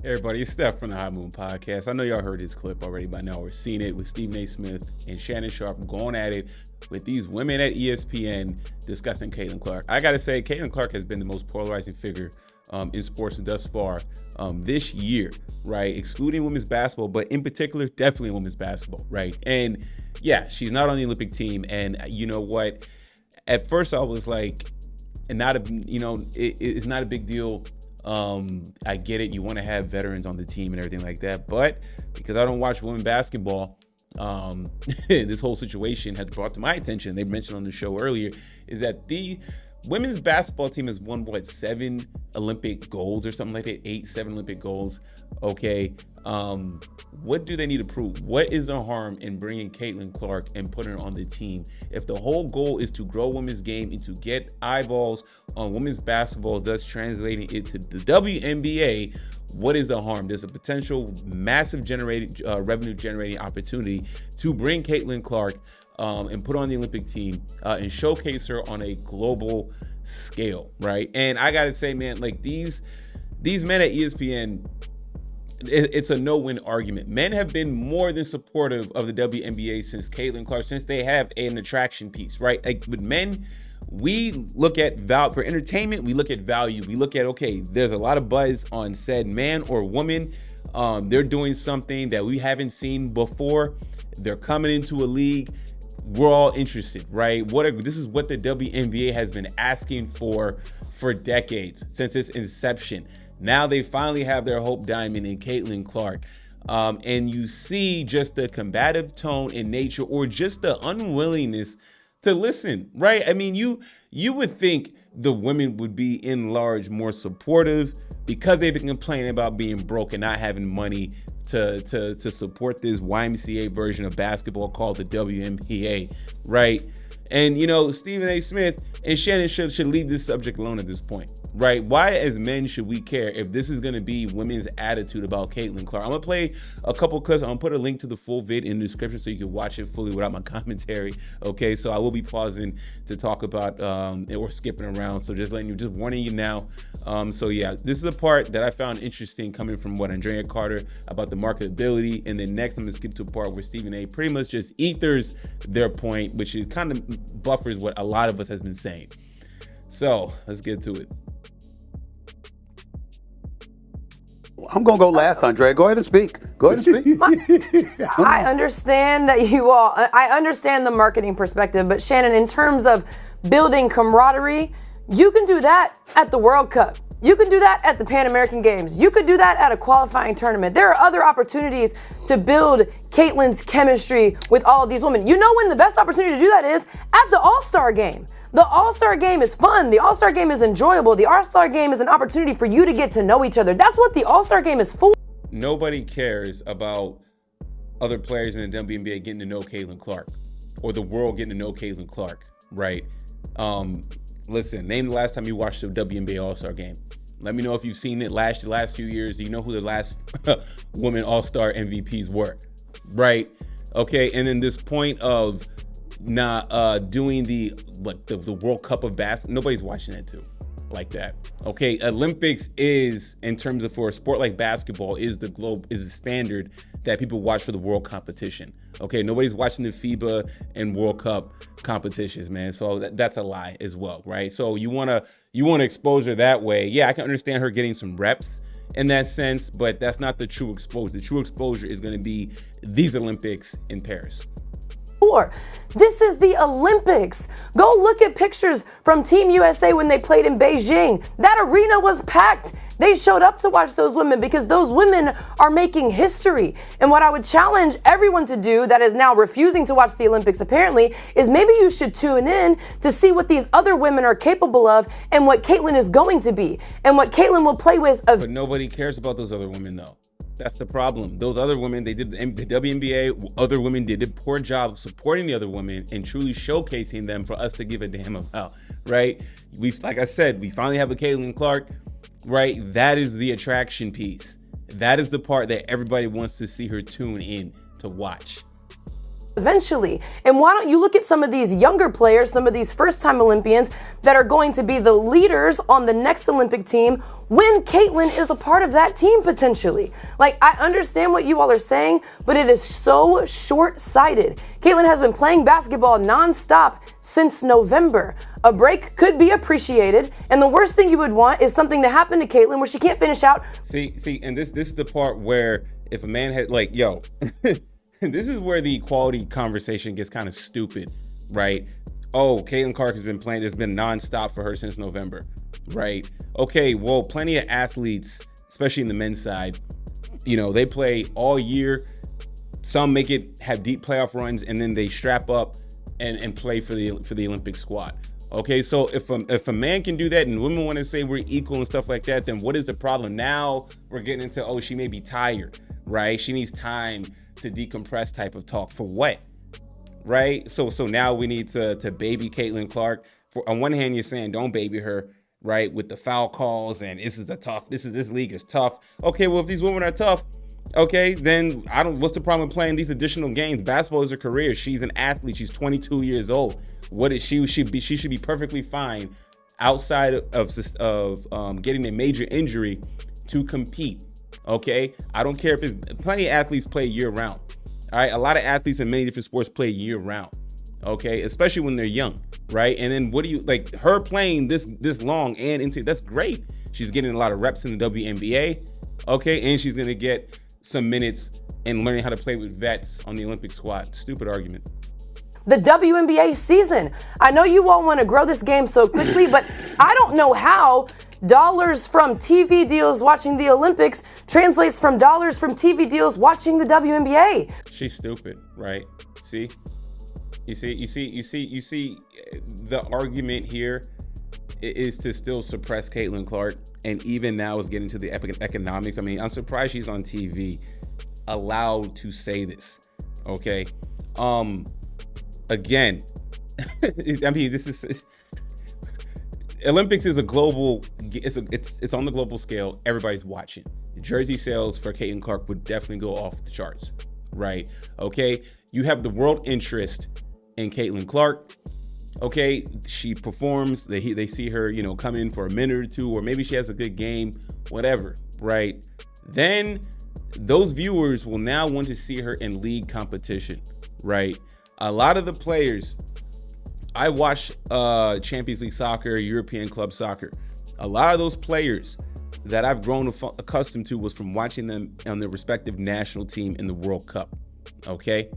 Hey everybody, it's Steph from the High Moon Podcast. I know y'all heard this clip already by now or seen it with Stephen A. Smith and Shannon Sharp going at it with these women at ESPN discussing Caitlin Clark. I gotta say, Caitlin Clark has been the most polarizing figure in sports thus far this year, right? Excluding women's basketball, but in particular, definitely women's basketball, right? And yeah, she's not on the Olympic team. And you know what? At first I was like, it's not a big deal. I get it. You want to have veterans on the team and everything like that. But because I don't watch women basketball, this whole situation has brought to my attention, they mentioned on the show earlier, is that the women's basketball team has won, 7 Olympic golds or something like that? 7 Olympic golds. Okay. What do they need to prove? What is the harm in bringing Caitlin Clark and putting her on the team? If the whole goal is to grow women's game and to get eyeballs on women's basketball, thus translating it to the WNBA, what is the harm? There's a potential massive revenue generating opportunity to bring Caitlin Clark and put on the Olympic team and showcase her on a global scale, right? And I gotta say, man, like these men at ESPN, it's a no-win argument. Men have been more than supportive of the WNBA since Caitlin Clark, since they have an attraction piece, right? Like with men, we look at value for entertainment. We look at value. We look at, okay, there's a lot of buzz on said man or woman. They're doing something that we haven't seen before. They're coming into a league. We're all interested, right? This is what the WNBA has been asking for decades, since its inception. Now they finally have their hope diamond in Caitlin Clark. And you see just the combative tone in nature, or just the unwillingness to listen, right? I mean, you would think the women would be in large more supportive because they've been complaining about being broke and not having money to support this YMCA version of basketball called the WNBA, right? And, Stephen A. Smith and Shannon should leave this subject alone at this point, right? Why, as men, should we care if this is going to be women's attitude about Caitlin Clark? I'm going to play a couple clips. I'm going to put a link to the full vid in the description so you can watch it fully without my commentary, okay? So I will be pausing to talk about or skipping around, so just warning you now. So yeah, this is a part that I found interesting coming from Andrea Carter about the marketability, and then next I'm going to skip to a part where Stephen A. pretty much just ethers their point, which is kind of buffers what a lot of us has been saying. So let's get to it. I'm going to go last, Andrea. Go ahead and speak. I understand that I understand the marketing perspective, but Shannon, in terms of building camaraderie, you can do that at the World Cup. You can do that at the Pan American Games. You could do that at a qualifying tournament. There are other opportunities to build Caitlin's chemistry with all of these women. You know when the best opportunity to do that is? At the All-Star Game. The All-Star Game is fun. The All-Star Game is enjoyable. The All-Star Game is an opportunity for you to get to know each other. That's what the All-Star Game is for. Nobody cares about other players in the WNBA getting to know Caitlin Clark, or the world getting to know Caitlin Clark, right? Listen, name the last time you watched the WNBA All-Star Game. Let me know if you've seen it last few years. Do you know who the last women All-Star MVPs were? Right? Okay, and then this point of not doing the World Cup of basketball, nobody's watching that too, like that. Okay, Olympics is, in terms of for a sport like basketball, is the standard that people watch for the world competition. Okay, nobody's watching the FIBA and World Cup competitions, man. So that's a lie as well, right? So you wanna expose her that way. Yeah, I can understand her getting some reps in that sense, but that's not the true exposure. The true exposure is gonna be these Olympics in Paris. This is the Olympics. Go look at pictures from Team USA when they played in Beijing. That arena was packed. They showed up to watch those women because those women are making history. And what I would challenge everyone to do that is now refusing to watch the Olympics apparently is maybe you should tune in to see what these other women are capable of and what Caitlin is going to be and what Caitlin will play with. But nobody cares about those other women though. That's the problem. Those other women, they did the WNBA, other women did a poor job of supporting the other women and truly showcasing them for us to give a damn about, right? Like I said, we finally have a Caitlin Clark, right? That is the attraction piece. That is the part that everybody wants to see her tune in to watch. eventually. And why don't you look at some of these younger players, some of these first-time Olympians that are going to be the leaders on the next Olympic team when Caitlin is a part of that team potentially. Like, I understand what you all are saying, but it is so short-sighted. Caitlin has been playing basketball nonstop since November. A break could be appreciated, and the worst thing you would want is something to happen to Caitlin where she can't finish out. See, and this is the part where if a man had, like, yo, this is where the equality conversation gets kind of stupid, right? Oh, Caitlin Clark has been playing, it's been nonstop for her since November, right? Okay, well, plenty of athletes, especially in the men's side, you know, they play all year. Some make it, have deep playoff runs, and then they strap up and play for the Olympic squad. Okay, so if a man can do that and women want to say we're equal and stuff like that, then what is the problem? Now we're getting into, oh, she may be tired, right? She needs time to decompress type of talk. For what? Right? So now we need to baby Caitlin Clark. On one hand, you're saying don't baby her, right? With the foul calls and this league is tough. Okay, well, if these women are tough, okay, then what's the problem with playing these additional games? Basketball is her career. She's an athlete. She's 22 years old. What is she should be perfectly fine outside of getting a major injury to compete. Okay, I don't care if it's plenty of athletes play year round. All right, a lot of athletes in many different sports play year round. Okay, especially when they're young, right? And then what do you like her playing this long and into that's great. She's getting a lot of reps in the WNBA. Okay, and she's gonna get some minutes and learning how to play with vets on the Olympic squad. Stupid argument. The WNBA season. I know you all want to grow this game so quickly, but I don't know how dollars from TV deals watching the Olympics translates from dollars from TV deals watching the WNBA. She's stupid, right? See? You see the argument here is to still suppress Caitlin Clark, and even now is getting to the economics. I mean, I'm surprised she's on TV allowed to say this. Okay. Again, I mean, this is Olympics is a global. It's on the global scale. Everybody's watching. Jersey sales for Caitlin Clark would definitely go off the charts, right? Okay, you have the world interest in Caitlin Clark. Okay, she performs. They see her, you know, come in for a minute or two, or maybe she has a good game, whatever, right? Then those viewers will now want to see her in league competition, right? A lot of the players, I watch Champions League soccer, European club soccer. A lot of those players that I've grown accustomed to was from watching them on their respective national team in the World Cup. Okay,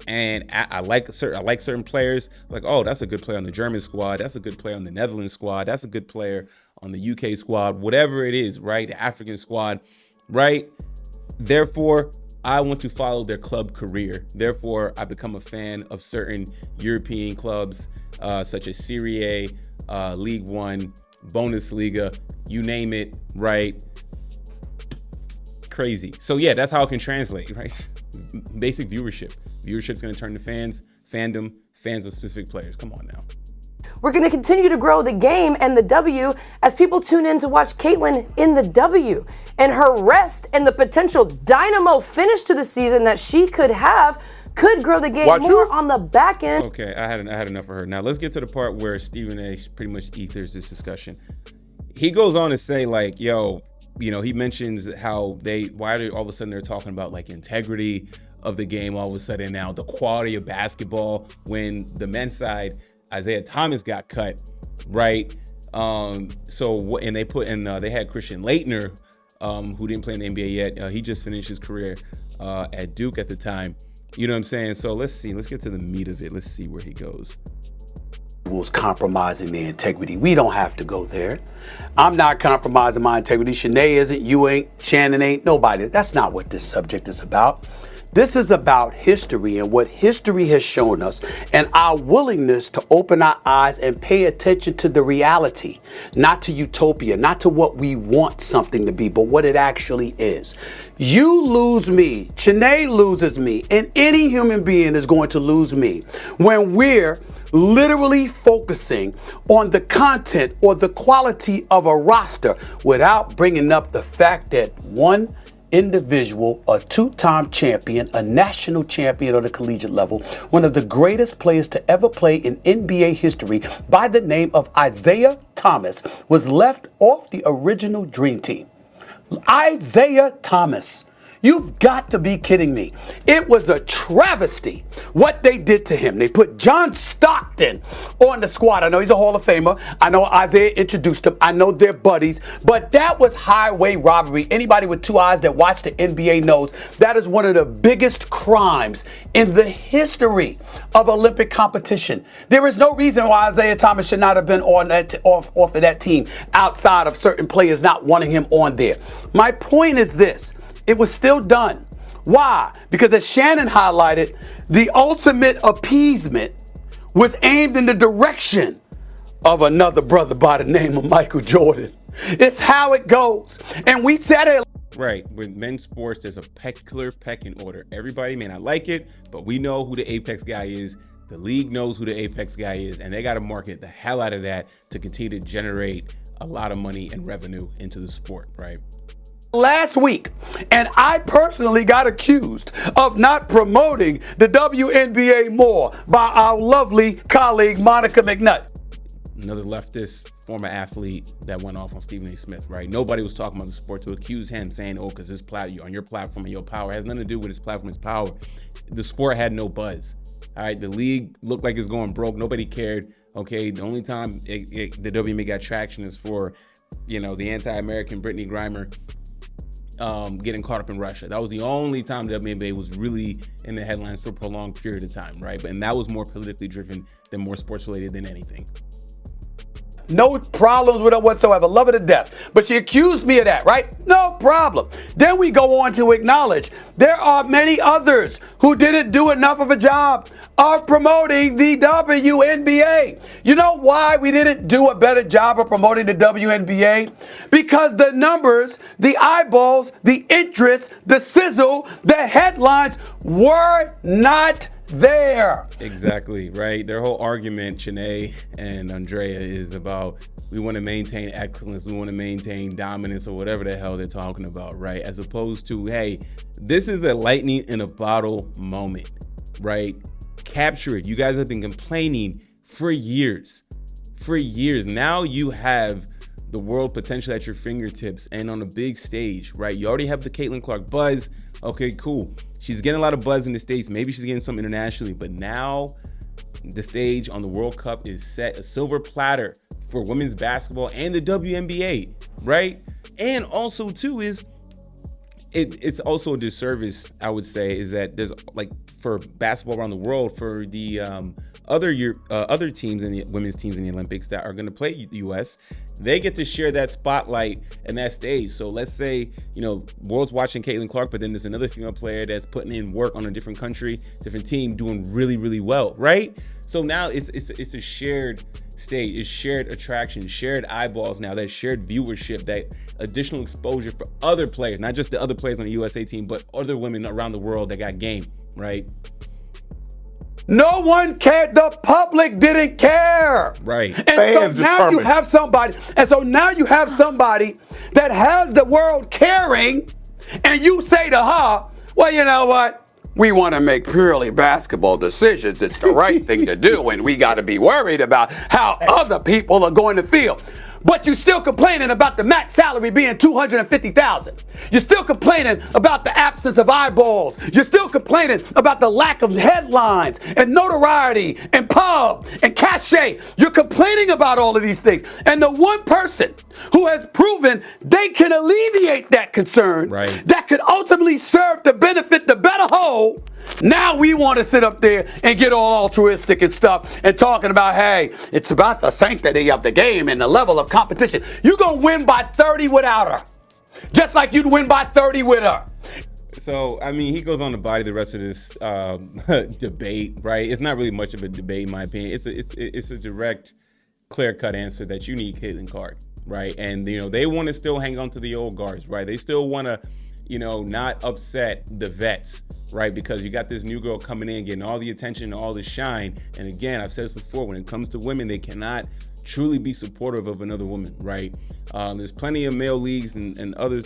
and I like certain players. Like, oh, that's a good player on the German squad. That's a good player on the Netherlands squad. That's a good player on the UK squad. Whatever it is, right? The African squad, right? Therefore, I want to follow their club career. Therefore, I become a fan of certain European clubs, such as Serie A, League One, Bundesliga, you name it, right? Crazy. So yeah, that's how it can translate, right? Basic viewership. Viewership's going to turn to fans, fandom, fans of specific players. Come on now. We're going to continue to grow the game and the W as people tune in to watch Caitlin in the W. And her rest and the potential dynamo finish to the season that she could have could grow the game more on the back end. Okay, I had enough of her. Now let's get to the part where Stephen A. pretty much ethers this discussion. He goes on to say, like, yo, you know, he mentions how why all of a sudden they're talking about like integrity of the game all of a sudden now, the quality of basketball when the men's side, Isaiah Thomas got cut, right? And they put in, they had Christian Laettner, who didn't play in the NBA yet. He just finished his career at Duke at the time. You know what I'm saying? So let's get to the meat of it. Let's see where he goes. Was compromising their integrity. We don't have to go there. I'm not compromising my integrity. Shanae isn't, you ain't, Shannon ain't, nobody. That's not what this subject is about. This is about history and what history has shown us and our willingness to open our eyes and pay attention to the reality, not to utopia, not to what we want something to be, but what it actually is. You lose me, Shanae loses me, and any human being is going to lose me when we're literally focusing on the content or the quality of a roster without bringing up the fact that, one, individual, a two-time champion, a national champion on the collegiate level, one of the greatest players to ever play in NBA history by the name of Isaiah Thomas, was left off the original Dream Team. Isaiah Thomas. You've got to be kidding me. It was a travesty what they did to him. They put John Stockton on the squad. I know he's a Hall of Famer. I know Isaiah introduced him. I know they're buddies. But that was highway robbery. Anybody with two eyes that watch the NBA knows that is one of the biggest crimes in the history of Olympic competition. There is no reason why Isaiah Thomas should not have been on that off of that team outside of certain players not wanting him on there. My point is this. It was still done. Why? Because as Shannon highlighted, the ultimate appeasement was aimed in the direction of another brother by the name of Michael Jordan. It's how it goes. And we said it. Right. With men's sports, there's a clear pecking order. Everybody may not like it, but we know who the apex guy is. The league knows who the apex guy is, and they got to market the hell out of that to continue to generate a lot of money and revenue into the sport, right? Last week, and I personally got accused of not promoting the WNBA more by our lovely colleague Monica McNutt. Another leftist former athlete that went off on Stephen A. Smith, right? Nobody was talking about the sport to accuse him, saying, oh, because on your platform and your power, it has nothing to do with his platform, his power. The sport had no buzz. All right, the league looked like it's going broke. Nobody cared. Okay, the only time the WNBA got traction is for, the anti-American Brittany Griner getting caught up in Russia. That was the only time the WNBA was really in the headlines for a prolonged period of time, right? And that was more politically driven than more sports related than anything. No problems with her whatsoever. Love her to death. But she accused me of that, right? No problem. Then we go on to acknowledge there are many others who didn't do enough of a job of promoting the WNBA. You know why we didn't do a better job of promoting the WNBA? Because the numbers, the eyeballs, the interest, the sizzle, the headlines were not there. Exactly, right? Their whole argument, Shanae and Andrea, is about we want to maintain excellence, we want to maintain dominance, or whatever the hell they're talking about, right? As opposed to, hey, this is a lightning in a bottle moment, right? Capture it. You guys have been complaining for years. Now you have the world potential at your fingertips and on a big stage, right? You already have the Caitlin Clark buzz. Okay, cool. She's getting a lot of buzz in the States. Maybe she's getting some internationally, but now the stage on the World Cup is set, a silver platter for women's basketball and the WNBA, right? And also too is it's also a disservice, I would say, is that there's like for basketball around the world, for the other teams and the women's teams in the Olympics that are going to play the U.S., they get to share that spotlight and that stage. So let's say, world's watching Caitlin Clark, but then there's another female player that's putting in work on a different country, different team, doing really, really well, right? So now it's a shared stage, it's shared attraction, shared eyeballs now, that shared viewership, that additional exposure for other players, not just the other players on the USA team, but other women around the world that got game, right? No one cared. The public didn't care. Right. And so now you have somebody that has the world caring, and you say to her, well, you know what? We want to make purely basketball decisions. It's the right thing to do, and we got to be worried about how other people are going to feel. But you're still complaining about the max salary being $250,000. You're still complaining about the absence of eyeballs. You're still complaining about the lack of headlines and notoriety and pub and cachet. You're complaining about all of these things. And the one person who has proven they can alleviate that concern, right, that could ultimately serve to benefit the better whole, now we want to sit up there and get all altruistic and stuff and talking about, hey, it's about the sanctity of the game and the level of competition. You're going to win by 30 without her, just like you'd win by 30 with her. So, I mean, he goes on to body the rest of this debate, right? It's not really much of a debate, in my opinion. It's a direct, clear-cut answer that you need Caitlin Clark, right? And, they want to still hang on to the old guards, right? They still want to, not upset the vets, right? Because you got this new girl coming in, getting all the attention and all the shine. And again, I've said this before, when it comes to women, they cannot truly be supportive of another woman, right? There's plenty of male leagues and other,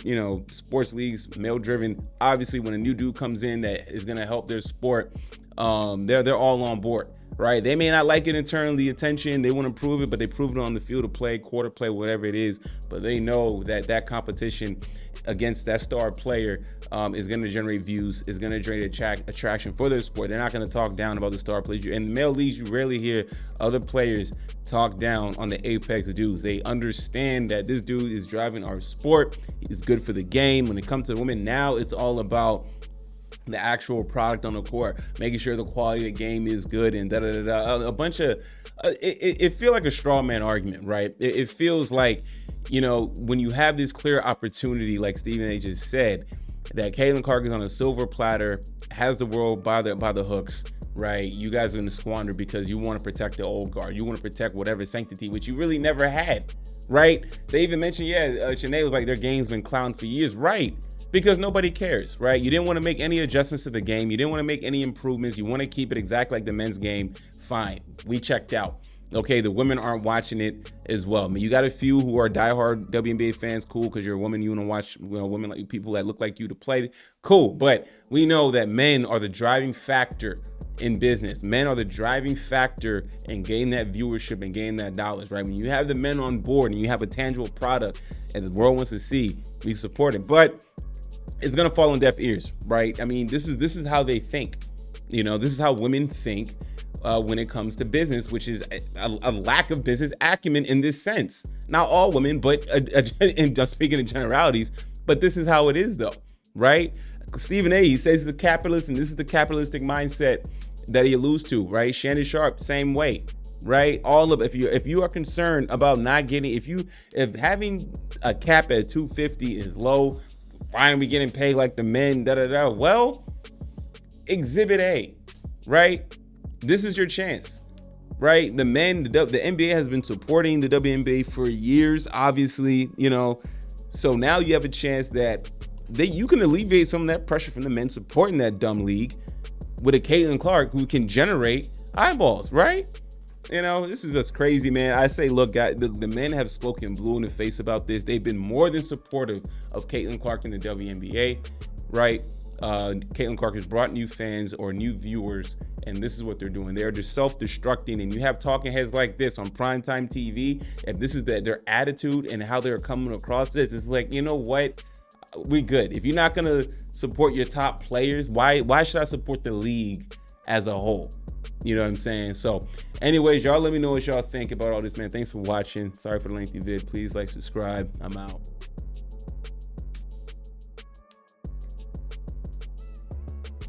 sports leagues, male driven. Obviously, when a new dude comes in that is going to help their sport, they're all on board, right? They may not like it internally, the attention, they want to prove it, but they prove it on the field of play, quarter play, whatever it is. But they know that competition against that star player is going to generate views, is going to generate attraction for their sport. They're not going to talk down about the star players. In the male leagues, you rarely hear other players talk down on the apex dudes. They understand that this dude is driving our sport. He's good for the game. When it comes to the women, now it's all about the actual product on the court, making sure the quality of the game is good, and a bunch of it feels like a straw man argument, right? It feels like, when you have this clear opportunity, like Stephen A just said, that Caitlin Clark is on a silver platter, has the world by the hooks, right? You guys are going to squander because you want to protect the old guard. You want to protect whatever sanctity, which you really never had, right? They even mentioned, Shanae was like, their game's been clowned for years, right? Because nobody cares, right? You didn't want to make any adjustments to the game. You didn't want to make any improvements. You want to keep it exactly like the men's game. Fine. We checked out. Okay, the women aren't watching it as well. I mean, you got a few who are diehard WNBA fans. Cool, because you're a woman. You want to watch women like people that look like you to play. Cool, but we know that men are the driving factor in business. Men are the driving factor in gaining that viewership and gaining that dollars, right? When you have the men on board and you have a tangible product and the world wants to see, we support it. But it's gonna fall on deaf ears, right? I mean, this is how they think. This is how women think when it comes to business, which is a lack of business acumen in this sense. Not all women, but and just speaking in generalities, but this is how it is though, right? Stephen A, he says the capitalist, and this is the capitalistic mindset that he alludes to, right? Shannon Sharp, same way, right? If you are concerned about not getting, if having a cap at 250 is low, why aren't we getting paid like the men? Well, Exhibit A, right? This is your chance, right? The men, the NBA has been supporting the WNBA for years, obviously, So now you have a chance that you can alleviate some of that pressure from the men supporting that dumb league with a Caitlin Clark who can generate eyeballs, right? This is just crazy, man. I say, look, guys, the men have spoken blue in the face about this. They've been more than supportive of Caitlin Clark in the WNBA, right? Caitlin Clark has brought new fans or new viewers, and this is what they're doing. They're just self-destructing, and you have talking heads like this on primetime TV. If this is their attitude and how they're coming across this, it's like, you know what? We good. If you're not going to support your top players, why should I support the league as a whole? You know what I'm saying? So anyways, y'all let me know what y'all think about all this, man. Thanks for watching. Sorry for the lengthy vid. Please like, subscribe. I'm out.